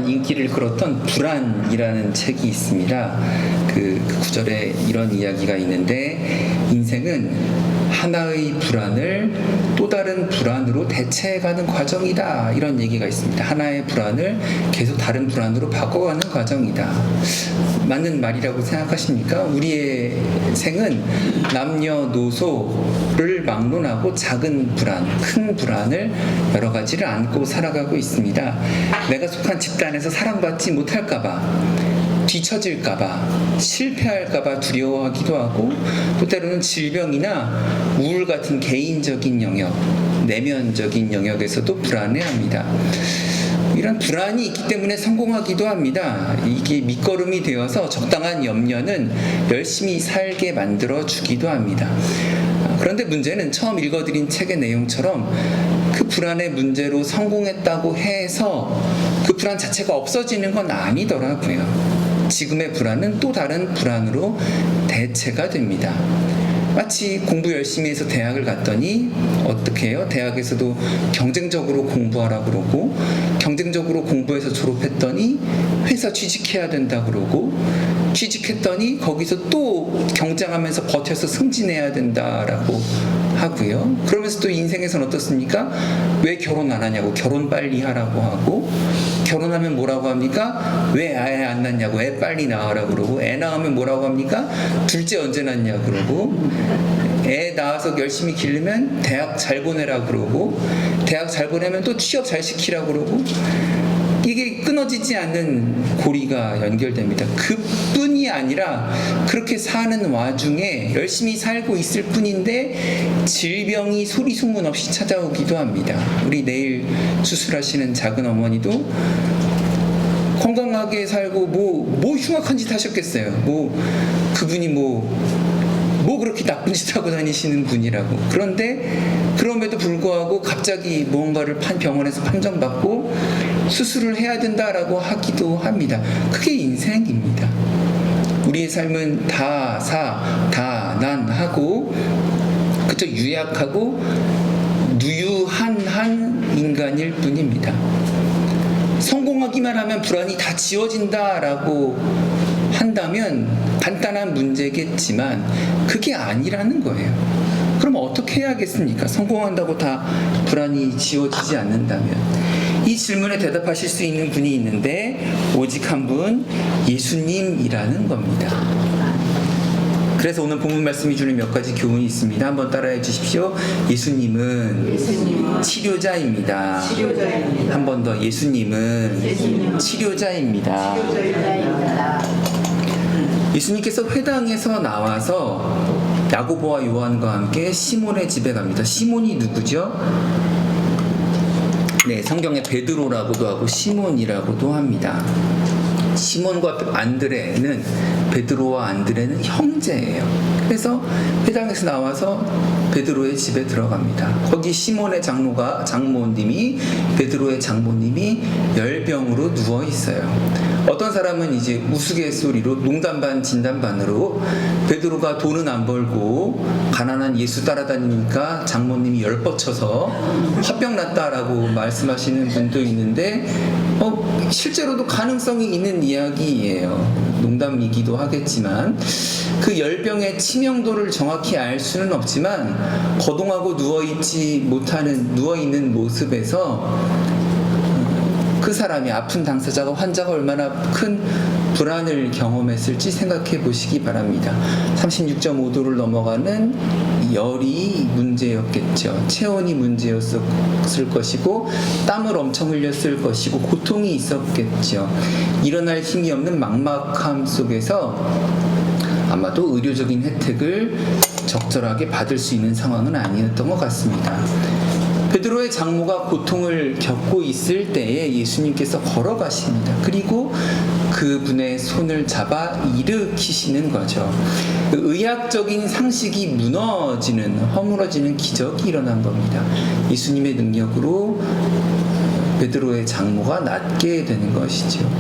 오랫동안 인기를 끌었던 불안이라는 책이 있습니다. 그 구절에 이런 이야기가 있는데, 인생은 하나의 불안을 또 다른 불안으로 대체해가는 과정이다, 이런 얘기가 있습니다. 하나의 불안을 계속 다른 불안으로 바꿔가는 과정이다. 맞는 말이라고 생각하십니까? 우리의 생은 남녀노소를 막론하고 작은 불안, 큰 불안을 여러 가지를 안고 살아가고 있습니다. 내가 속한 집단에서 사랑받지 못할까봐, 뒤처질까봐, 실패할까봐 두려워하기도 하고, 또 때로는 질병이나 우울 같은 개인적인 영역, 내면적인 영역에서도 불안해합니다. 이런 불안이 있기 때문에 성공하기도 합니다. 이게 밑거름이 되어서 적당한 염려는 열심히 살게 만들어 주기도 합니다. 그런데 문제는 처음 읽어드린 책의 내용처럼 그 불안의 문제로 성공했다고 해서 그 불안 자체가 없어지는 건 아니더라고요. 지금의 불안은 또 다른 불안으로 대체가 됩니다. 마치 공부 열심히 해서 대학을 갔더니 어떻게 해요? 대학에서도 경쟁적으로 공부하라 그러고, 경쟁적으로 공부해서 졸업했더니 회사 취직해야 된다 그러고, 취직했더니 거기서 또 경쟁하면서 버텨서 승진해야 된다라고 하고요. 그러면서 또 인생에서는 어떻습니까? 왜 결혼 안 하냐고, 결혼 빨리 하라고 하고, 결혼하면 뭐라고 합니까? 왜 애 안 낳냐고, 애 빨리 낳으라고 그러고, 애 낳으면 뭐라고 합니까? 둘째 언제 낳냐 그러고, 애 낳아서 열심히 기르면 대학 잘 보내라 그러고, 대학 잘 보내면 또 취업 잘 시키라 그러고, 이게 끊어지지 않는 고리가 연결됩니다. 그뿐이 아니라 그렇게 사는 와중에 열심히 살고 있을 뿐인데 질병이 소리 소문 없이 찾아오기도 합니다. 우리 내일 수술하시는 작은 어머니도 건강하게 살고 뭐 흉악한 짓 하셨겠어요. 그분이 그렇게 나쁜 짓 하고 다니시는 분이라고. 그런데 그럼에도 불구하고 갑자기 무언가를 병원에서 판정받고 수술을 해야 된다라고 하기도 합니다. 그게 인생입니다. 우리의 삶은 다난하고 그저 유약하고 누유한 인간일 뿐입니다. 성공하기만 하면 불안이 다 지워진다라고 한다면 간단한 문제겠지만 그게 아니라는 거예요. 그럼 어떻게 해야겠습니까? 성공한다고 다 불안이 지워지지 않는다면. 이 질문에 대답하실 수 있는 분이 있는데 오직 한 분, 예수님이라는 겁니다. 그래서 오늘 본문 말씀이 주는 몇 가지 교훈이 있습니다. 한번 따라해 주십시오. 예수님은 치료자입니다. 한 번 더, 예수님은 치료자입니다. 예수님께서 회당에서 나와서 야고보와 요한과 함께 시몬의 집에 갑니다. 시몬이 누구죠? 네, 성경에 베드로라고도 하고 시몬이라고도 합니다. 시몬과 안드레는, 베드로와 안드레는 형제예요. 그래서 회당에서 나와서 베드로의 집에 들어갑니다. 거기 시몬의 장모님이, 베드로의 장모님이 열병으로 누워 있어요. 어떤 사람은 이제 우스갯소리로 농담 반 진담 반으로 베드로가 돈은 안 벌고 가난한 예수 따라다니니까 장모님이 열뻗쳐서 화병 났다라고 말씀하시는 분도 있는데 실제로도 가능성이 있는 이야기예요. 농담이기도 하겠지만 그 열병의 치명도를 정확히 알 수는 없지만 거동하고 누워있는 모습에서 그 사람이, 아픈 당사자가, 환자가 얼마나 큰 불안을 경험했을지 생각해 보시기 바랍니다. 36.5도를 넘어가는 열이 문제였겠죠. 체온이 문제였을 것이고 땀을 엄청 흘렸을 것이고 고통이 있었겠죠. 일어날 힘이 없는 막막함 속에서 아마도 의료적인 혜택을 적절하게 받을 수 있는 상황은 아니었던 것 같습니다. 베드로의 장모가 고통을 겪고 있을 때에 예수님께서 걸어가십니다. 그리고 그분의 손을 잡아 일으키시는 거죠. 의학적인 상식이 허물어지는 기적이 일어난 겁니다. 예수님의 능력으로 베드로의 장모가 낫게 되는 것이죠.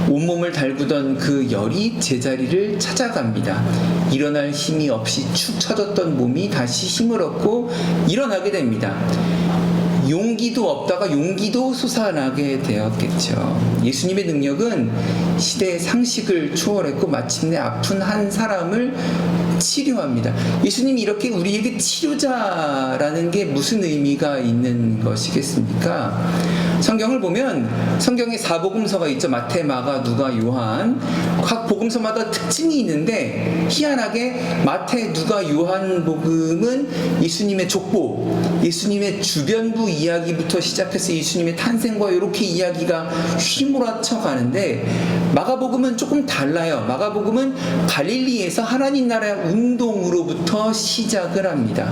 온몸을 달구던 그 열이 제자리를 찾아갑니다. 일어날 힘이 없이 축 처졌던 몸이 다시 힘을 얻고 일어나게 됩니다. 용기도 없다가 용기도 솟아나게 되었겠죠. 예수님의 능력은 시대의 상식을 초월했고 마침내 아픈 한 사람을 치료합니다. 예수님이 이렇게 우리에게 치료자라는 게 무슨 의미가 있는 것이겠습니까? 성경을 보면 성경에 4복음서가 있죠. 마태, 마가, 누가, 요한. 각 복음서마다 특징이 있는데 희한하게 마태, 누가, 요한 복음은 예수님의 족보, 예수님의 주변부 이야기부터 시작해서 예수님의 탄생과 이렇게 이야기가 휘몰아쳐 가는데 마가복음은 조금 달라요. 마가복음은 갈릴리에서 하나님 나라의 운동으로부터 시작을 합니다.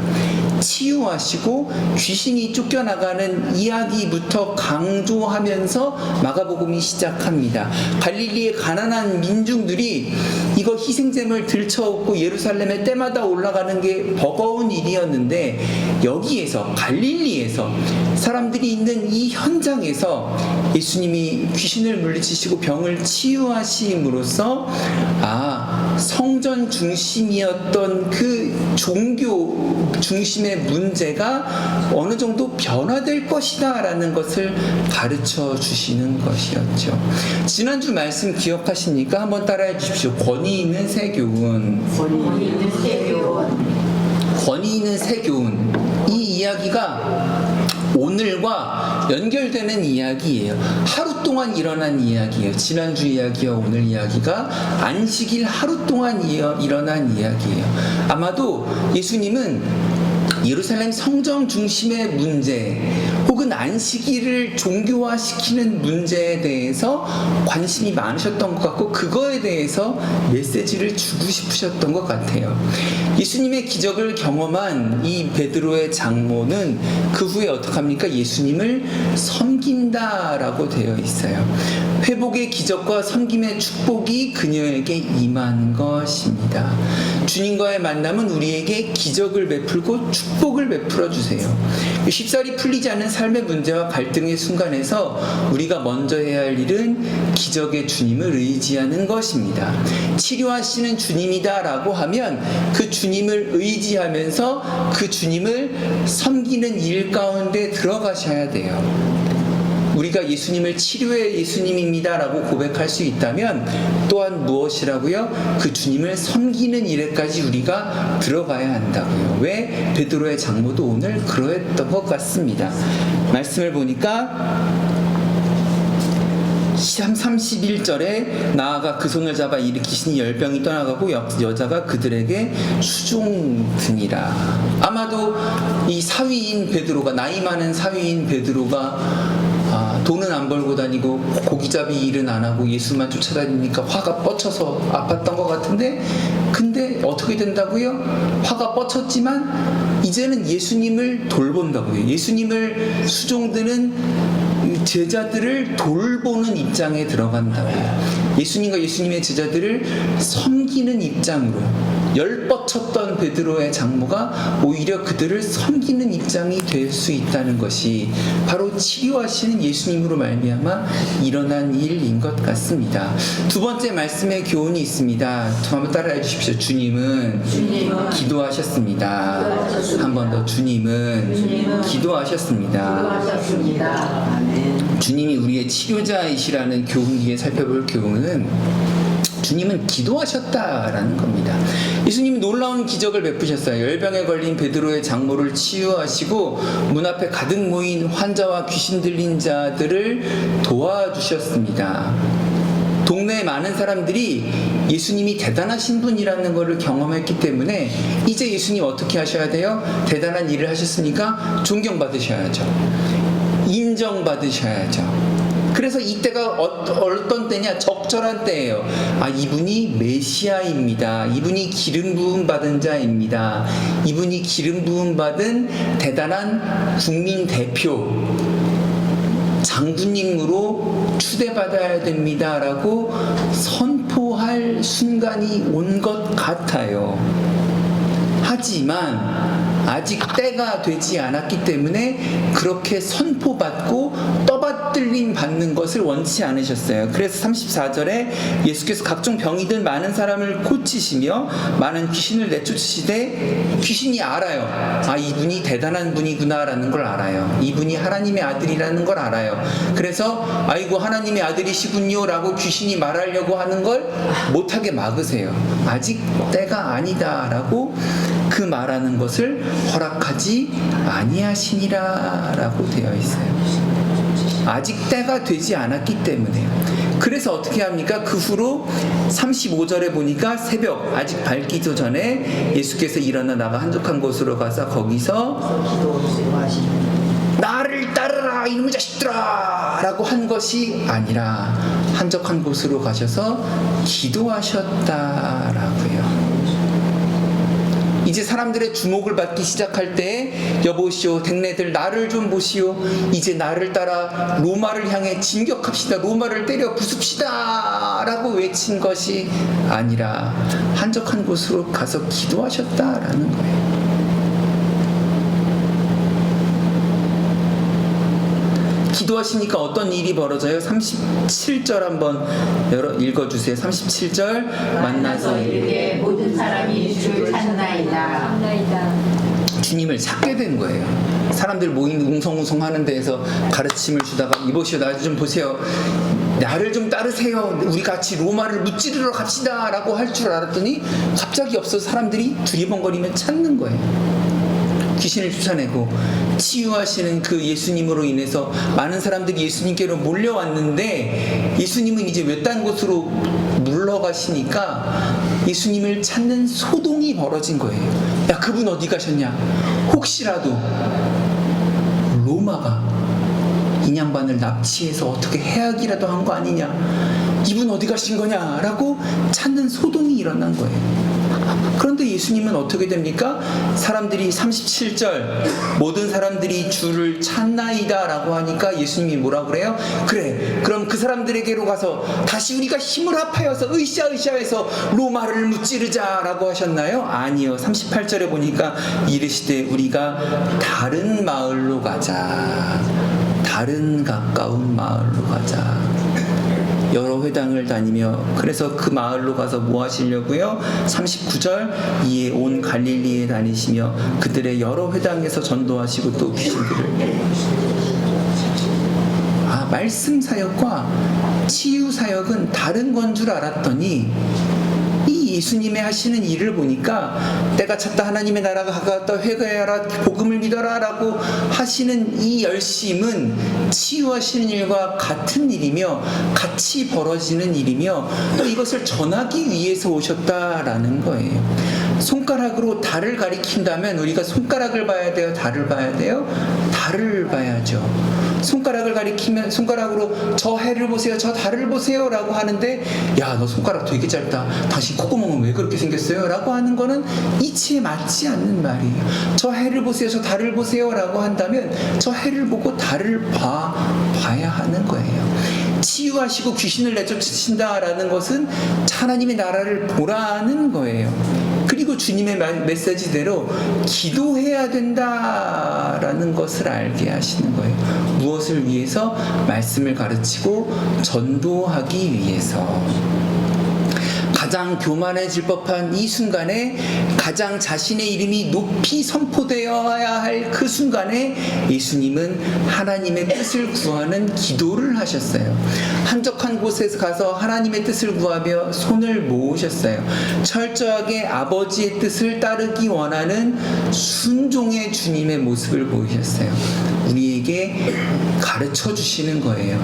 치유하시고 귀신이 쫓겨나가는 이야기부터 강조하면서 마가복음이 시작합니다. 갈릴리의 가난한 민중들이 이거 희생제물 들쳐업고 예루살렘에 때마다 올라가는 게 버거운 일이었는데 여기에서 갈릴리에서 사람들이 있는 이 현장에서 예수님이 귀신을 물리치시고 병을 치유하심으로써 성전 중심이었던 그 종교 중심의 문제가 어느 정도 변화될 것이다 라는 것을 가르쳐 주시는 것이었죠. 지난주 말씀 기억하십니까? 한번 따라해 주십시오. 권위 있는 새 교훈. 권위 있는 새 교훈. 권위 있는 새 교훈. 이 이야기가 오늘과 연결되는 이야기예요. 하루 동안 일어난 이야기예요. 지난주 이야기와 오늘 이야기가 안식일 하루 동안 일어난 이야기예요. 아마도 예수님은 예루살렘 성전 중심의 문제 혹은 안식일을 종교화시키는 문제에 대해서 관심이 많으셨던 것 같고 그거에 대해서 메시지를 주고 싶으셨던 것 같아요. 예수님의 기적을 경험한 이 베드로의 장모는 그 후에 어떻게 합니까? 예수님을 섬긴다라고 되어 있어요. 회복의 기적과 섬김의 축복이 그녀에게 임한 것입니다. 주님과의 만남은 우리에게 기적을 베풀고 축복을 베풀어 주세요. 쉽사리 풀리지 않는 삶의 문제와 갈등의 순간에서 우리가 먼저 해야 할 일은 기적의 주님을 의지하는 것입니다. 치료하시는 주님이다라고 하면 그 주님을 의지하면서 그 주님을 섬기는 일 가운데 들어가셔야 돼요. 우리가 예수님을 치료의 예수님입니다 라고 고백할 수 있다면 또한 무엇이라고요? 그 주님을 섬기는 일에까지 우리가 들어가야 한다고요. 왜? 베드로의 장모도 오늘 그러했던 것 같습니다. 말씀을 보니까 31절에 나아가 그 손을 잡아 일으키시니 열병이 떠나가고 여자가 그들에게 수종드니라. 아마도 이 사위인 베드로가, 나이 많은 사위인 베드로가 돈은 안 벌고 다니고 고기잡이 일은 안 하고 예수만 쫓아다니니까 화가 뻗쳐서 아팠던 것 같은데 근데 어떻게 된다고요? 화가 뻗쳤지만 이제는 예수님을 돌본다고요. 예수님을 수종드는 제자들을 돌보는 입장에 들어간다고요. 예수님과 예수님의 제자들을 섬기는 입장으로 열뻗쳤던 베드로의 장모가 오히려 그들을 섬기는 입장이 될 수 있다는 것이 바로 치료하시는 예수님으로 말미암아 일어난 일인 것 같습니다. 두 번째 말씀의 교훈이 있습니다. 한번 따라해 주십시오. 주님은 기도하셨습니다. 한 번 더 주님은 기도하셨습니다. 주님이 우리의 치료자이시라는 교훈 뒤에 살펴볼 교훈은 주님은 기도하셨다라는 겁니다. 예수님이 놀라운 기적을 베푸셨어요. 열병에 걸린 베드로의 장모를 치유하시고 문 앞에 가득 모인 환자와 귀신 들린 자들을 도와주셨습니다. 동네에 많은 사람들이 예수님이 대단하신 분이라는 것을 경험했기 때문에 이제 예수님 어떻게 하셔야 돼요? 대단한 일을 하셨으니까 존경받으셔야죠. 인정받으셔야죠. 그래서 이때가 어떤 때냐? 적절한 때예요. 이분이 메시아입니다. 이분이 기름 부음 받은 자입니다. 이분이 기름 부음 받은 대단한 국민 대표 장군님으로 추대받아야 됩니다라고 선포할 순간이 온 것 같아요. 하지만 아직 때가 되지 않았기 때문에 그렇게 선포받고 떠받들림 받는 것을 원치 않으셨어요. 그래서 34절에 예수께서 각종 병이든 많은 사람을 고치시며 많은 귀신을 내쫓으시되 귀신이 알아요. 아, 이분이 대단한 분이구나라는 걸 알아요. 이분이 하나님의 아들이라는 걸 알아요. 그래서 아이고 하나님의 아들이시군요 라고 귀신이 말하려고 하는 걸 못하게 막으세요. 아직 때가 아니다 라고 그 말하는 것을 허락하지 아니하시니라 라고 되어 있어요. 아직 때가 되지 않았기 때문에. 그래서 어떻게 합니까? 그 후로 35절에 보니까 새벽 아직 밝기도 전에 예수께서 일어나 나가 한적한 곳으로 가서 거기서 기도하시고 하시는 나를 따르라 이놈의 자식들아 라고 한 것이 아니라 한적한 곳으로 가셔서 기도하셨다라고요. 이제 사람들의 주목을 받기 시작할 때 여보시오 백내들 나를 좀 보시오. 이제 나를 따라 로마를 향해 진격합시다. 로마를 때려 부숩시다 라고 외친 것이 아니라 한적한 곳으로 가서 기도하셨다라는 거예요. 기도하시니까 어떤 일이 벌어져요? 37절 한번 읽어주세요. 37절 만나서 이르되 모든 사람이 주를 찾나이다. 주님을 찾게 된 거예요. 사람들 모인 웅성웅성 하는 데에서 가르침을 주다가 이보시오 나 좀 보세요. 나를 좀 따르세요. 우리 같이 로마를 무찌르러 갑시다 라고 할 줄 알았더니 갑자기 없어서 사람들이 두리번거리면 찾는 거예요. 귀신을 쫓아내고 치유하시는 그 예수님으로 인해서 많은 사람들이 예수님께로 몰려왔는데 예수님은 이제 외딴 곳으로 물러가시니까 예수님을 찾는 소동이 벌어진 거예요. 야 그분 어디 가셨냐? 혹시라도 로마가 인양반을 납치해서 어떻게 해하기라도 한 거 아니냐? 이분 어디 가신 거냐? 라고 찾는 소동이 일어난 거예요. 그런데 예수님은 어떻게 됩니까? 사람들이 37절 모든 사람들이 주를 찾나이다 라고 하니까 예수님이 뭐라 그래요? 그래 그럼 그 사람들에게로 가서 다시 우리가 힘을 합하여서 으쌰으쌰해서 로마를 무찌르자 라고 하셨나요? 아니요. 38절에 보니까 이르시되 우리가 다른 마을로 가자. 다른 가까운 마을로 가자. 여러 회당을 다니며 그래서 그 마을로 가서 뭐 하시려고요? 39절 이에 온 갈릴리에 다니시며 그들의 여러 회당에서 전도하시고 또 귀신들을 말씀 사역과 치유 사역은 다른 건 줄 알았더니 이 예수님의 하시는 일을 보니까 때가 찼다 하나님의 나라가 가까웠다 회개하라 복음을 믿어라 라고 하시는 이 열심은 치유하시는 일과 같은 일이며 같이 벌어지는 일이며 또 이것을 전하기 위해서 오셨다라는 거예요. 손가락으로 달을 가리킨다면 우리가 손가락을 봐야 돼요? 달을 봐야 돼요? 달을 봐야죠. 손가락을 가리키면 손가락으로 저 해를 보세요 저 달을 보세요 라고 하는데 야 너 손가락 되게 짧다 당신 콧구멍은 왜 그렇게 생겼어요? 라고 하는 거는 이치에 맞지 않는 말이에요. 저 해를 보세요 저 달을 보세요 라고 한다면 저 해를 보고 달을 봐야 하는 거예요. 치유하시고 귀신을 내쫓으신다라는 것은 하나님의 나라를 보라는 거예요. 그리고 주님의 메시지대로 기도해야 된다라는 것을 알게 하시는 거예요. 무엇을 위해서? 말씀을 가르치고 전도하기 위해서. 가장 교만해질 법한 이 순간에 가장 자신의 이름이 높이 선포되어야 할 그 순간에 예수님은 하나님의 뜻을 구하는 기도를 하셨어요. 한적한 곳에서 가서 하나님의 뜻을 구하며 손을 모으셨어요. 철저하게 아버지의 뜻을 따르기 원하는 순종의 주님의 모습을 보이셨어요. 우리에게 가르쳐 주시는 거예요.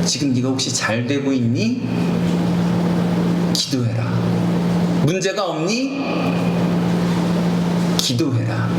지금 네가 혹시 잘 되고 있니? 기도해라. 문제가 없니? 기도해라.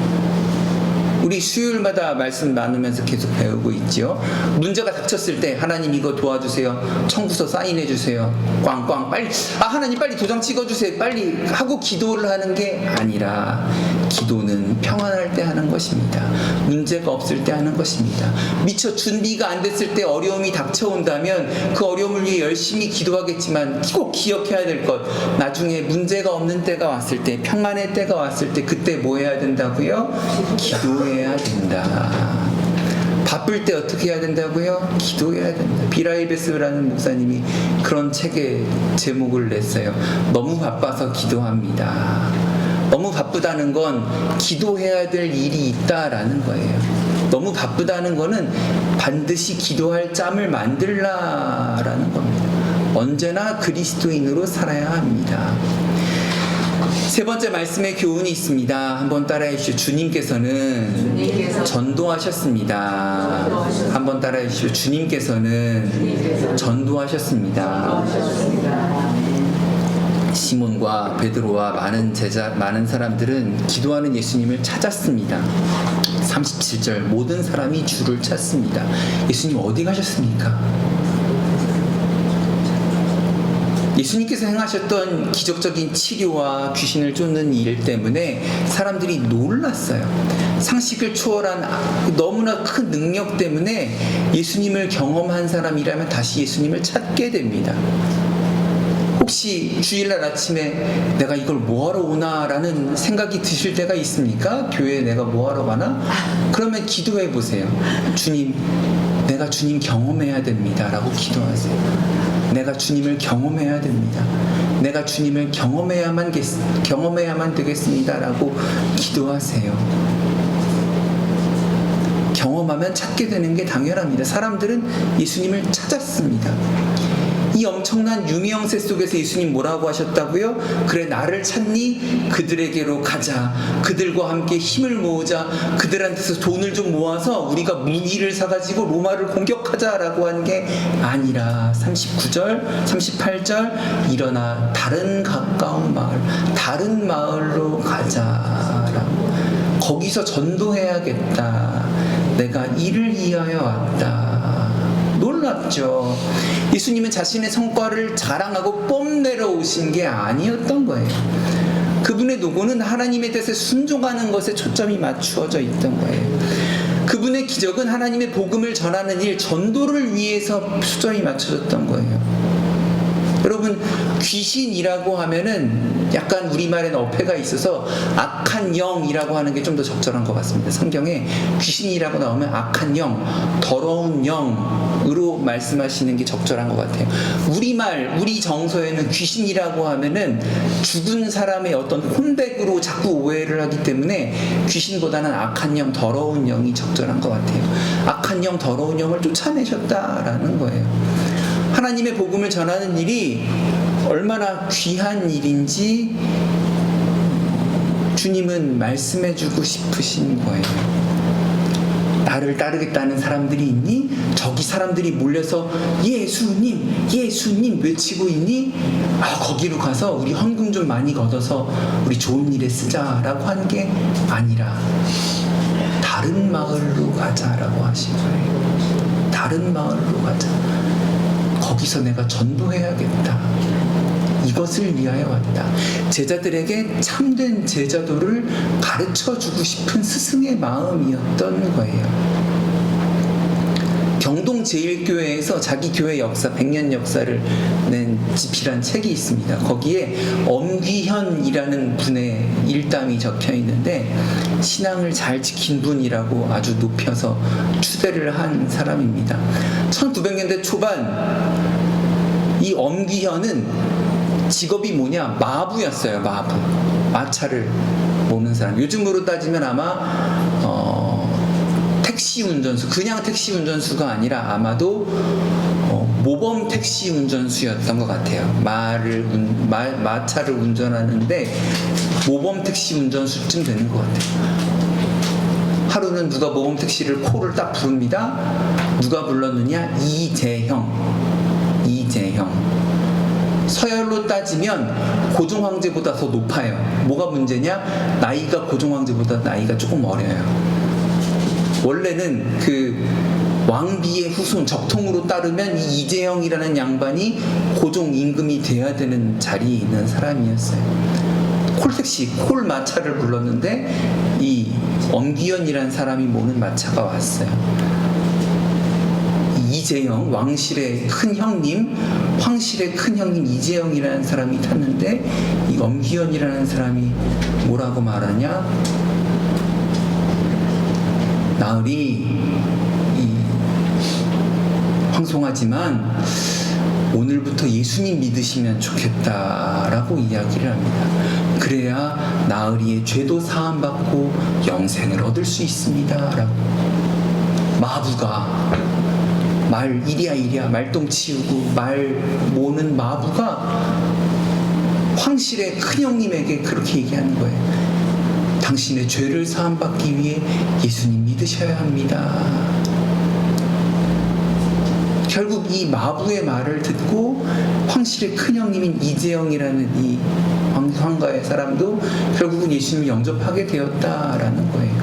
우리 수요일마다 말씀 나누면서 계속 배우고 있죠. 문제가 닥쳤을 때 하나님 이거 도와주세요. 청구서 사인해 주세요. 꽝꽝 빨리 하나님 빨리 도장 찍어주세요. 빨리 하고 기도를 하는 게 아니라 기도는 평안할 때 하는 것입니다. 문제가 없을 때 하는 것입니다. 미처 준비가 안 됐을 때 어려움이 닥쳐온다면 그 어려움을 위해 열심히 기도하겠지만 꼭 기억해야 될 것, 나중에 문제가 없는 때가 왔을 때, 평안의 때가 왔을 때 그때 뭐 해야 된다고요? 기도해야 된다. 바쁠 때 어떻게 해야 된다고요? 기도해야 된다. 비라이베스라는 목사님이 그런 책에 제목을 냈어요. 너무 바빠서 기도합니다. 너무 바쁘다는 건 기도해야 될 일이 있다라는 거예요. 너무 바쁘다는 거는 반드시 기도할 짬을 만들라라는 겁니다. 언제나 그리스도인으로 살아야 합니다. 세 번째 말씀의 교훈이 있습니다. 한번 따라해 주시죠. 주님께서는 전도하셨습니다. 한번 따라해 주시죠. 주님께서는 전도하셨습니다. 시몬과 베드로와 많은 사람들은 기도하는 예수님을 찾았습니다. 37절 모든 사람이 주를 찾습니다. 예수님 어디 가셨습니까? 예수님께서 행하셨던 기적적인 치료와 귀신을 쫓는 일 때문에 사람들이 놀랐어요. 상식을 초월한 너무나 큰 능력 때문에 예수님을 경험한 사람이라면 다시 예수님을 찾게 됩니다. 혹시 주일날 아침에 내가 이걸 뭐하러 오나라는 생각이 드실 때가 있습니까? 교회에 내가 뭐하러 가나? 그러면 기도해 보세요. 주님, 내가 주님 경험해야 됩니다 라고 기도하세요. 내가 주님을 경험해야 됩니다. 내가 주님을 경험해야만 되겠습니다 라고 기도하세요. 경험하면 찾게 되는 게 당연합니다. 사람들은 예수님을 찾았습니다. 이 엄청난 유명세 속에서 예수님 뭐라고 하셨다고요? 그래 나를 찾니? 그들에게로 가자. 그들과 함께 힘을 모으자. 그들한테서 돈을 좀 모아서 우리가 무기를 사가지고 로마를 공격하자라고 한 게 아니라 39절, 38절 일어나 다른 가까운 마을, 다른 마을로 가자라고. 거기서 전도해야겠다. 내가 이를 위하여 왔다. 놀랍죠. 예수님은 자신의 성과를 자랑하고 뽐내러 오신 게 아니었던 거예요. 그분의 노고는 하나님의 뜻에 순종하는 것에 초점이 맞추어져 있던 거예요. 그분의 기적은 하나님의 복음을 전하는 일, 전도를 위해서 초점이 맞춰졌던 거예요. 여러분, 귀신이라고 하면은 약간 우리말에는 어폐가 있어서 악한 영이라고 하는 게 좀 더 적절한 것 같습니다. 성경에 귀신이라고 나오면 악한 영, 더러운 영으로 말씀하시는 게 적절한 것 같아요. 우리 정서에는 귀신이라고 하면은 죽은 사람의 어떤 혼백으로 자꾸 오해를 하기 때문에 귀신보다는 악한 영, 더러운 영이 적절한 것 같아요. 악한 영, 더러운 영을 쫓아내셨다라는 거예요. 하나님의 복음을 전하는 일이 얼마나 귀한 일인지 주님은 말씀해주고 싶으신 거예요. 나를 따르겠다는 사람들이 있니? 저기 사람들이 몰려서 예수님, 예수님 외치고 있니? 거기로 가서 우리 헌금 좀 많이 걷어서 우리 좋은 일에 쓰자라고 한 게 아니라 다른 마을로 가자라고 하신 거예요. 다른 마을로 가자. 거기서 내가 전도해야겠다. 이것을 위하여 왔다. 제자들에게 참된 제자도를 가르쳐주고 싶은 스승의 마음이었던 거예요. 경동제일교회에서 자기 교회 역사, 100년 역사를 낸 집필한 책이 있습니다. 거기에 엄귀현이라는 분의 일담이 적혀 있는데 신앙을 잘 지킨 분이라고 아주 높여서 추대를 한 사람입니다. 1900년대 초반 이 엄귀현은 직업이 뭐냐? 마부였어요. 마부. 마차를 모는 사람. 요즘으로 따지면 아마 택시 운전수, 그냥 택시 운전수가 아니라 아마도 모범 택시 운전수였던 것 같아요. 마차를 운전하는데 모범 택시 운전수쯤 되는 것 같아요. 하루는 누가 모범 택시를 코를 딱 부릅니다. 누가 불렀느냐? 이재형. 서열로 따지면 고종 황제보다 더 높아요. 뭐가 문제냐? 나이가 고종 황제보다 나이가 조금 어려요. 원래는 그 왕비의 후손 적통으로 따르면 이 이재영이라는 양반이 고종 임금이 돼야 되는 자리에 있는 사람이었어요. 콜택시 콜 마차를 불렀는데 이 엄기현이라는 사람이 모는 마차가 왔어요. 이재영, 왕실의 큰 형님, 황실의 큰 형님 이재영이라는 사람이 탔는데 이 엄기현이라는 사람이 뭐라고 말하냐? 나으리 황송하지만 오늘부터 예수님 믿으시면 좋겠다라고 이야기를 합니다. 그래야 나으리의 죄도 사함받고 영생을 얻을 수 있습니다. 라고. 마부가 말 이리야 말똥 치우고 말 모는 마부가 황실의 큰형님에게 그렇게 얘기하는 거예요. 당신의 죄를 사함받기 위해 예수님 믿으셔야 합니다. 결국 이 마부의 말을 듣고 황실의 큰형님인 이재영이라는 이 황가의 사람도 결국은 예수님을 영접하게 되었다라는 거예요.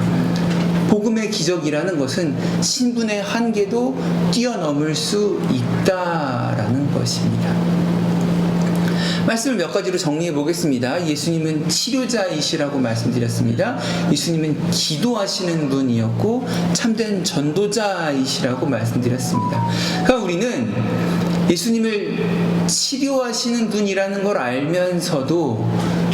복음의 기적이라는 것은 신분의 한계도 뛰어넘을 수 있다라는 것입니다. 말씀을 몇 가지로 정리해 보겠습니다. 예수님은 치료자이시라고 말씀드렸습니다. 예수님은 기도하시는 분이었고 참된 전도자이시라고 말씀드렸습니다. 그러니까 우리는 예수님을 치료하시는 분이라는 걸 알면서도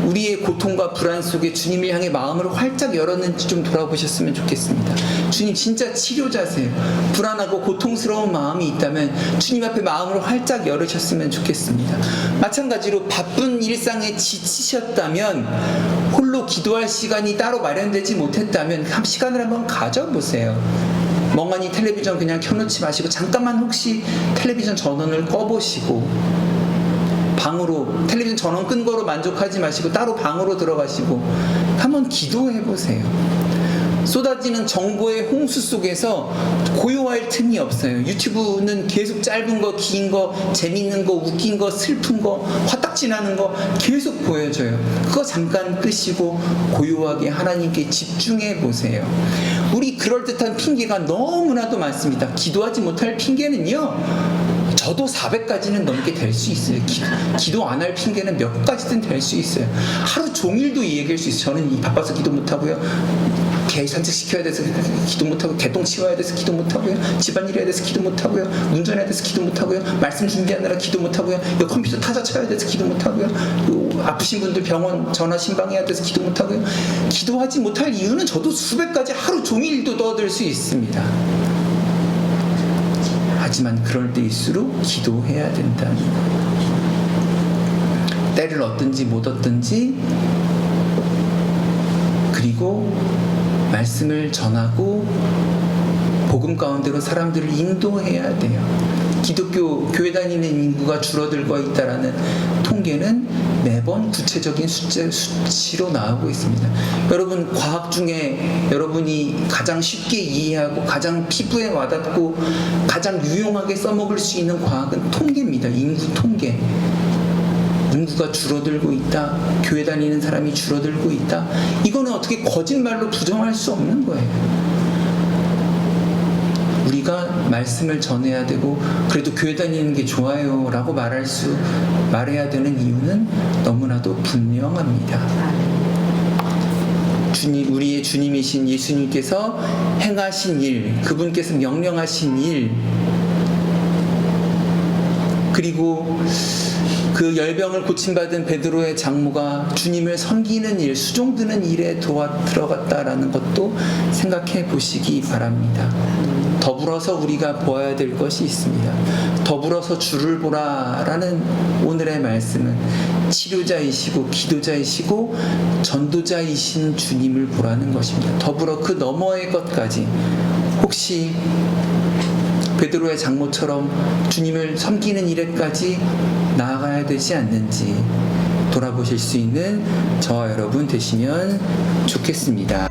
우리의 고통과 불안 속에 주님을 향해 마음을 활짝 열었는지 좀 돌아보셨으면 좋겠습니다. 주님 진짜 치료자세요. 불안하고 고통스러운 마음이 있다면 주님 앞에 마음을 활짝 열으셨으면 좋겠습니다. 마찬가지로 바쁜 일상에 지치셨다면 홀로 기도할 시간이 따로 마련되지 못했다면 시간을 한번 가져보세요. 멍하니 텔레비전 그냥 켜놓지 마시고 잠깐만 혹시 텔레비전 전원을 꺼보시고 방으로 텔레비전 전원 끈 거로 만족하지 마시고 따로 방으로 들어가시고 한번 기도해 보세요. 쏟아지는 정보의 홍수 속에서 고요할 틈이 없어요. 유튜브는 계속 짧은 거, 긴 거, 재밌는 거, 웃긴 거, 슬픈 거, 화딱지나는 거 계속 보여줘요. 그거 잠깐 끄시고 고요하게 하나님께 집중해 보세요. 우리 그럴듯한 핑계가 너무나도 많습니다. 기도하지 못할 핑계는요, 저도 400가지는 넘게 될 수 있어요. 기도 안 할 핑계는 몇 가지든 될 수 있어요. 하루 종일도 이 얘기할 수 있어요. 저는 바빠서 기도 못하고요, 개 산책시켜야 돼서 기도 못하고, 개똥 치워야 돼서 기도 못하고요, 집안일 해야 돼서 기도 못하고요, 운전해야 돼서 기도 못하고요, 말씀 준비하느라 기도 못하고요, 컴퓨터 타자 쳐야 돼서 기도 못하고요, 아프신 분들 병원 전화 신방해야 돼서 기도 못하고요. 기도하지 못할 이유는 저도 수백 가지 하루 종일도 떠들 수 있습니다. 하지만 그럴 때일수록 기도해야 된다는 거예요. 때를 얻든지 못 얻든지, 그리고 말씀을 전하고 복음 가운데로 사람들을 인도해야 돼요. 기독교 교회 다니는 인구가 줄어들고 있다라는 통계는 매번 구체적인 수치로 나오고 있습니다. 여러분, 과학 중에 여러분이 가장 쉽게 이해하고 가장 피부에 와닿고 가장 유용하게 써먹을 수 있는 과학은 통계입니다. 인구 통계. 인구가 줄어들고 있다, 교회 다니는 사람이 줄어들고 있다, 이거는 어떻게 거짓말로 부정할 수 없는 거예요. 우리가 말씀을 전해야 되고 그래도 교회 다니는 게 좋아요 라고 말해야 되는 이유는 너무나도 분명합니다. 우리의 주님이신 예수님께서 행하신 일, 그분께서 명령하신 일, 그리고 그 열병을 고침받은 베드로의 장모가 주님을 섬기는 일, 수종드는 일에 들어갔다라는 것도 생각해 보시기 바랍니다. 더불어서 우리가 보아야 될 것이 있습니다. 더불어서 주를 보라라는 오늘의 말씀은 치료자이시고 기도자이시고 전도자이신 주님을 보라는 것입니다. 더불어 그 너머의 것까지, 혹시 베드로의 장모처럼 주님을 섬기는 일에까지 나아가야 되지 않는지 돌아보실 수 있는 저와 여러분 되시면 좋겠습니다.